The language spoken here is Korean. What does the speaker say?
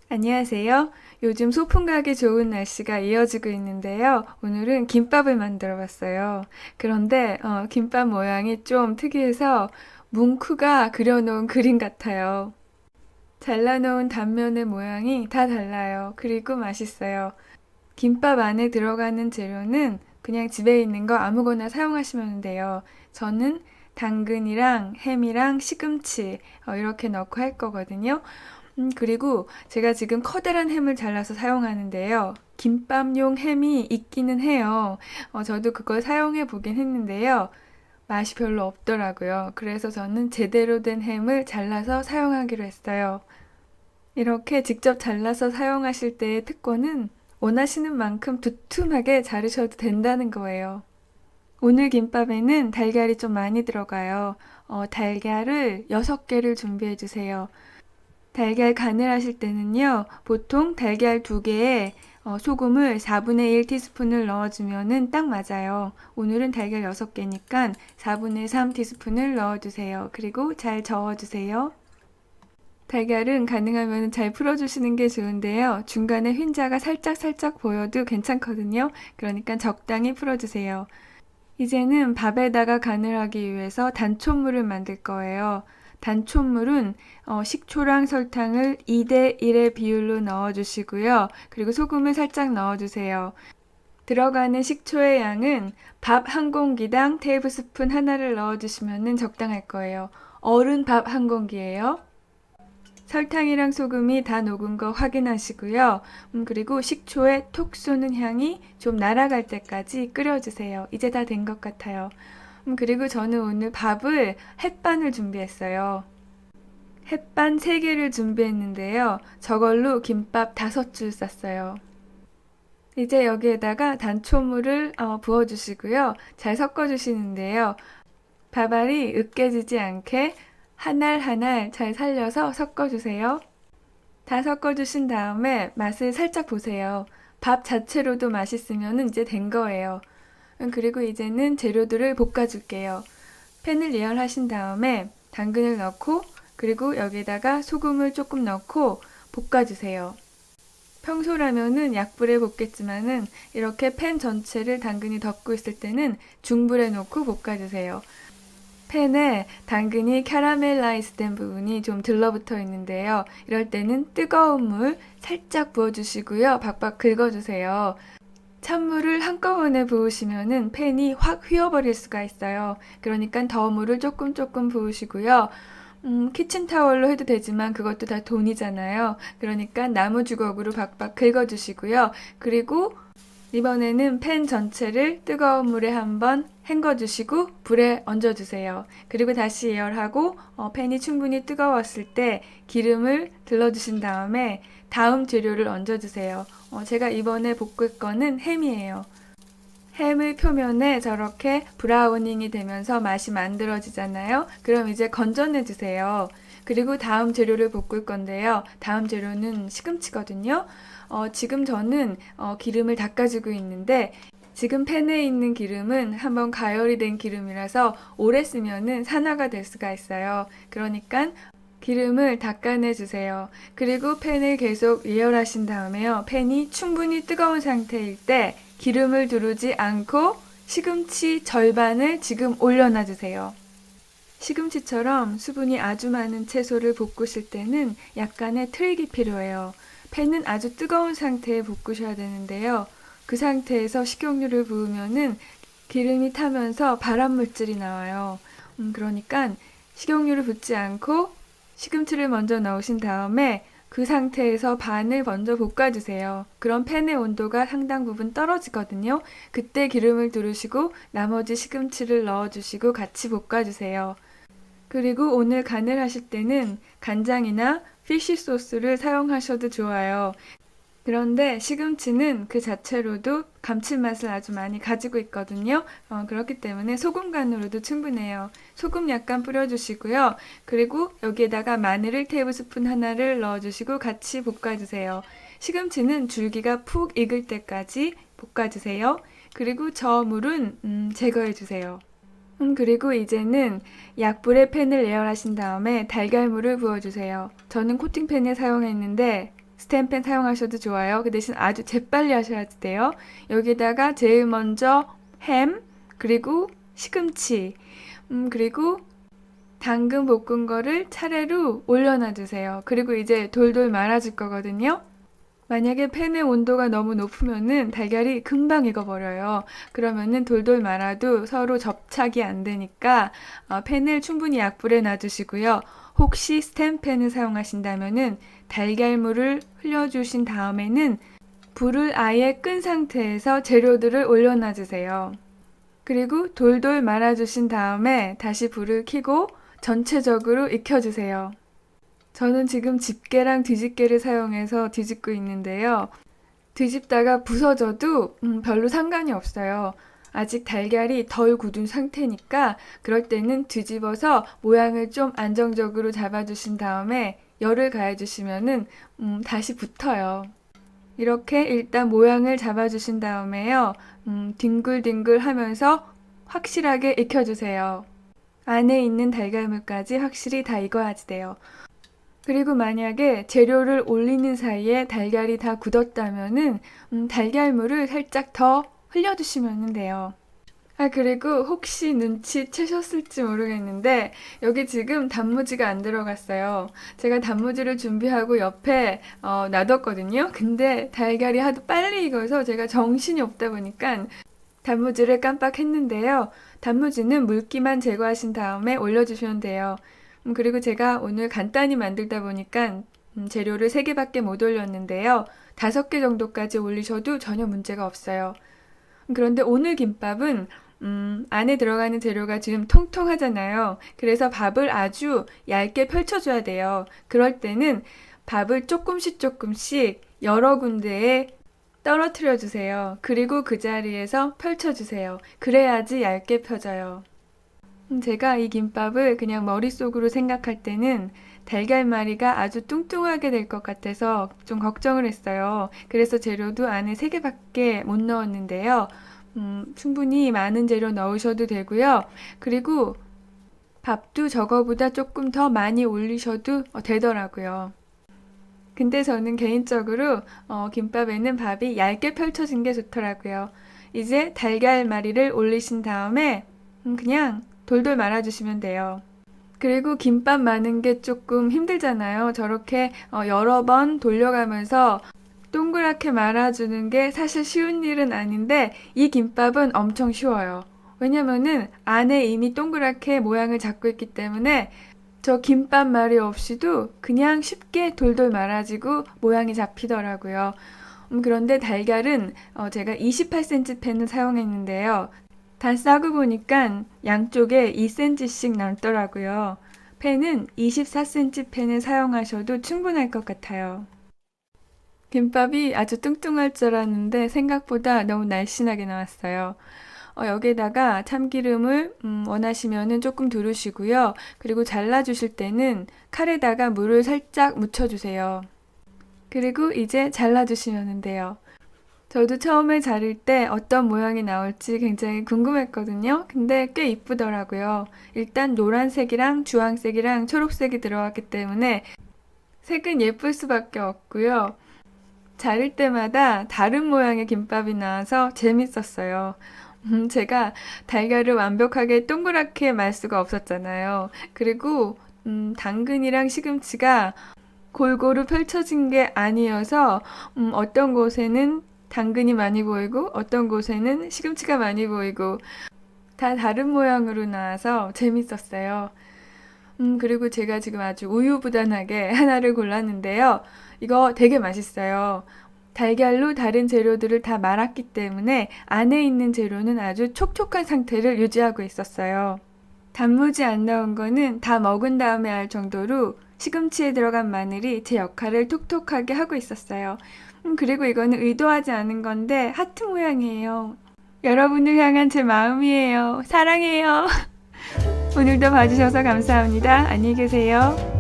안녕하세요. 요즘 소풍 가기 좋은 날씨가 이어지고 있는데요. 오늘은 김밥을 만들어 봤어요. 그런데 김밥 모양이 좀 특이해서 뭉크가 그려놓은 그림 같아요. 잘라놓은 단면의 모양이 다 달라요. 그리고 맛있어요. 김밥 안에 들어가는 재료는 그냥 집에 있는 거 아무거나 사용하시면 돼요. 저는 당근이랑 햄이랑 시금치 이렇게 넣고 할 거거든요. 그리고 제가 지금 커다란 햄을 잘라서 사용하는데요. 김밥용 햄이 있기는 해요. 저도 그걸 사용해 보긴 했는데요. 맛이 별로 없더라고요. 그래서 저는 제대로 된 햄을 잘라서 사용하기로 했어요. 이렇게 직접 잘라서 사용하실 때의 특권은 원하시는 만큼 두툼하게 자르셔도 된다는 거예요. 오늘 김밥에는 달걀이 좀 많이 들어가요. 달걀을 6개를 준비해 주세요. 달걀 간을 하실 때는요, 보통 달걀 2개에 소금을 4분의 1 티스푼을 넣어주면 딱 맞아요. 오늘은 달걀 6개니까 4분의 3 티스푼을 넣어주세요. 그리고 잘 저어주세요. 달걀은 가능하면 잘 풀어주시는 게 좋은데요. 중간에 흰자가 살짝 보여도 괜찮거든요. 그러니까 적당히 풀어주세요. 이제는 밥에다가 간을 하기 위해서 단촛물을 만들 거예요. 단촛물은 식초랑 설탕을 2대 1의 비율로 넣어주시고요. 그리고 소금을 살짝 넣어주세요. 들어가는 식초의 양은 밥 한 공기당 테이블스푼 하나를 넣어주시면 적당할 거예요. 어른 밥 한 공기예요. 설탕이랑 소금이 다 녹은 거 확인하시고요. 그리고 식초에 톡 쏘는 향이 좀 날아갈 때까지 끓여주세요. 이제 다 된 것 같아요. 그리고 저는 오늘 밥을 햇반을 준비했어요. 햇반 3개를 준비했는데요. 저걸로 김밥 5줄 쌌어요. 이제 여기에다가 단초물을 부어주시고요. 잘 섞어주시는데요. 밥알이 으깨지지 않게 한 알 한 알 잘 살려서 섞어주세요. 다 섞어주신 다음에 맛을 살짝 보세요. 밥 자체로도 맛있으면 이제 된 거예요. 그리고 이제는 재료들을 볶아줄게요. 팬을 예열하신 다음에 당근을 넣고 그리고 여기다가 소금을 조금 넣고 볶아주세요. 평소라면은 약불에 볶겠지만은 이렇게 팬 전체를 당근이 덮고 있을 때는 중불에 놓고 볶아주세요. 팬에 당근이 캐러멜라이즈 된 부분이 좀 들러붙어 있는데요. 이럴 때는 뜨거운 물 살짝 부어주시고요. 박박 긁어주세요. 찬물을 한꺼번에 부으시면은 팬이 확 휘어버릴 수가 있어요. 그러니까 더 물을 조금 부으시고요. 키친타월로 해도 되지만 그것도 다 돈이잖아요. 그러니까 나무 주걱으로 박박 긁어주시고요. 그리고 이번에는 팬 전체를 뜨거운 물에 한번 헹궈주시고 불에 얹어주세요. 그리고 다시 예열하고 팬이 충분히 뜨거웠을 때 기름을 둘러주신 다음에 다음 재료를 얹어주세요. 제가 이번에 볶을 거는 햄이에요. 햄의 표면에 저렇게 브라우닝이 되면서 맛이 만들어지잖아요. 그럼 이제 건져내 주세요. 그리고 다음 재료를 볶을 건데요. 다음 재료는 시금치거든요. 지금 저는 기름을 닦아주고 있는데 지금 팬에 있는 기름은 한번 가열이 된 기름이라서 오래 쓰면은 산화가 될 수가 있어요. 그러니까 기름을 닦아내 주세요. 그리고 팬을 계속 예열하신 다음에요. 팬이 충분히 뜨거운 상태일 때 기름을 두르지 않고 시금치 절반을 지금 올려놔 주세요. 시금치처럼 수분이 아주 많은 채소를 볶으실 때는 약간의 트릭이 필요해요. 팬은 아주 뜨거운 상태에 볶으셔야 되는데요. 그 상태에서 식용유를 부으면은 기름이 타면서 발암 물질이 나와요. 그러니까 식용유를 붓지 않고 시금치를 먼저 넣으신 다음에 그 상태에서 반을 먼저 볶아주세요. 그럼 팬의 온도가 상당 부분 떨어지거든요. 그때 기름을 두르시고 나머지 시금치를 넣어주시고 같이 볶아주세요. 그리고 오늘 간을 하실 때는 간장이나 피쉬 소스를 사용하셔도 좋아요. 그런데 시금치는 그 자체로도 감칠맛을 아주 많이 가지고 있거든요. 그렇기 때문에 소금 간으로도 충분해요. 소금 약간 뿌려주시고요. 그리고 여기에다가 마늘을 테이블스푼 하나를 넣어주시고 같이 볶아주세요. 시금치는 줄기가 푹 익을 때까지 볶아주세요. 그리고 저 물은 제거해주세요. 그리고 이제는 약불에 팬을 예열하신 다음에 달걀물을 부어주세요. 저는 코팅팬을 사용했는데 스텐펜 사용하셔도 좋아요. 그 대신 아주 재빨리 하셔야 돼요. 여기다가 제일 먼저 햄, 그리고 시금치, 그리고 당근 볶은 거를 차례로 올려놔주세요. 그리고 이제 돌돌 말아줄 거거든요. 만약에 팬의 온도가 너무 높으면은 달걀이 금방 익어버려요. 그러면은 돌돌 말아도 서로 접착이 안 되니까 팬을 충분히 약불에 놔두시고요. 혹시 스텐팬을 사용하신다면은 달걀물을 흘려주신 다음에는 불을 아예 끈 상태에서 재료들을 올려놔주세요. 그리고 돌돌 말아주신 다음에 다시 불을 켜고 전체적으로 익혀주세요. 저는 지금 집게랑 뒤집개를 사용해서 뒤집고 있는데요. 뒤집다가 부서져도 별로 상관이 없어요. 아직 달걀이 덜 굳은 상태니까 그럴 때는 뒤집어서 모양을 좀 안정적으로 잡아주신 다음에 열을 가해주시면은 다시 붙어요. 이렇게 일단 모양을 잡아주신 다음에요. 뒹굴뒹굴 하면서 확실하게 익혀주세요. 안에 있는 달걀물까지 확실히 다 익어야지 돼요. 그리고 만약에 재료를 올리는 사이에 달걀이 다 굳었다면은 달걀물을 살짝 더 흘려주시면 돼요. 그리고 혹시 눈치채셨을지 모르겠는데 여기 지금 단무지가 안 들어갔어요. 제가 단무지를 준비하고 옆에 놔뒀거든요. 근데 달걀이 하도 빨리 익어서 제가 정신이 없다 보니까 단무지를 깜빡했는데요. 단무지는 물기만 제거하신 다음에 올려주시면 돼요. 그리고 제가 오늘 간단히 만들다 보니까 재료를 3개밖에 못 올렸는데요. 5개 정도까지 올리셔도 전혀 문제가 없어요. 그런데 오늘 김밥은 안에 들어가는 재료가 지금 통통하잖아요. 그래서 밥을 아주 얇게 펼쳐줘야 돼요. 그럴 때는 밥을 조금씩 여러 군데에 떨어뜨려 주세요. 그리고 그 자리에서 펼쳐주세요. 그래야지 얇게 펴져요. 제가 이 김밥을 그냥 머릿속으로 생각할 때는 달걀말이가 아주 뚱뚱하게 될 것 같아서 좀 걱정을 했어요. 그래서 재료도 안에 3개밖에 못 넣었는데요. 충분히 많은 재료 넣으셔도 되고요. 그리고 밥도 저거보다 조금 더 많이 올리셔도 되더라고요. 근데 저는 개인적으로 김밥에는 밥이 얇게 펼쳐진 게 좋더라고요. 이제 달걀말이를 올리신 다음에 그냥 돌돌 말아주시면 돼요. 그리고 김밥 마는 게 조금 힘들잖아요. 저렇게 여러 번 돌려가면서 동그랗게 말아주는 게 사실 쉬운 일은 아닌데 이 김밥은 엄청 쉬워요. 왜냐면은 안에 이미 동그랗게 모양을 잡고 있기 때문에 저 김밥 말이 없이도 그냥 쉽게 돌돌 말아지고 모양이 잡히더라고요. 그런데 달걀은 제가 28cm 팬을 사용했는데요. 다 싸고 보니까 양쪽에 2cm씩 남더라고요. 팬은 24cm 팬을 사용하셔도 충분할 것 같아요. 김밥이 아주 뚱뚱할 줄 알았는데 생각보다 너무 날씬하게 나왔어요. 여기에다가 참기름을 원하시면은 조금 두르시고요. 그리고 잘라주실 때는 칼에다가 물을 살짝 묻혀주세요. 그리고 이제 잘라주시면 돼요. 저도 처음에 자를 때 어떤 모양이 나올지 굉장히 궁금했거든요. 근데 꽤 이쁘더라고요. 일단 노란색이랑 주황색이랑 초록색이 들어갔기 때문에 색은 예쁠 수밖에 없고요. 자를 때마다 다른 모양의 김밥이 나와서 재밌었어요. 제가 달걀을 완벽하게 동그랗게 말 수가 없었잖아요. 그리고 당근이랑 시금치가 골고루 펼쳐진 게 아니어서 어떤 곳에는 당근이 많이 보이고 어떤 곳에는 시금치가 많이 보이고 다 다른 모양으로 나와서 재밌었어요. 그리고 제가 지금 아주 우유부단하게 하나를 골랐는데요. 이거 되게 맛있어요. 달걀로 다른 재료들을 다 말았기 때문에 안에 있는 재료는 아주 촉촉한 상태를 유지하고 있었어요. 단무지 안 넣은 거는 다 먹은 다음에 알 정도로 시금치에 들어간 마늘이 제 역할을 톡톡하게 하고 있었어요. 그리고 이거는 의도하지 않은 건데 하트 모양이에요. 여러분을 향한 제 마음이에요. 사랑해요. 오늘도 봐주셔서 감사합니다. 안녕히 계세요.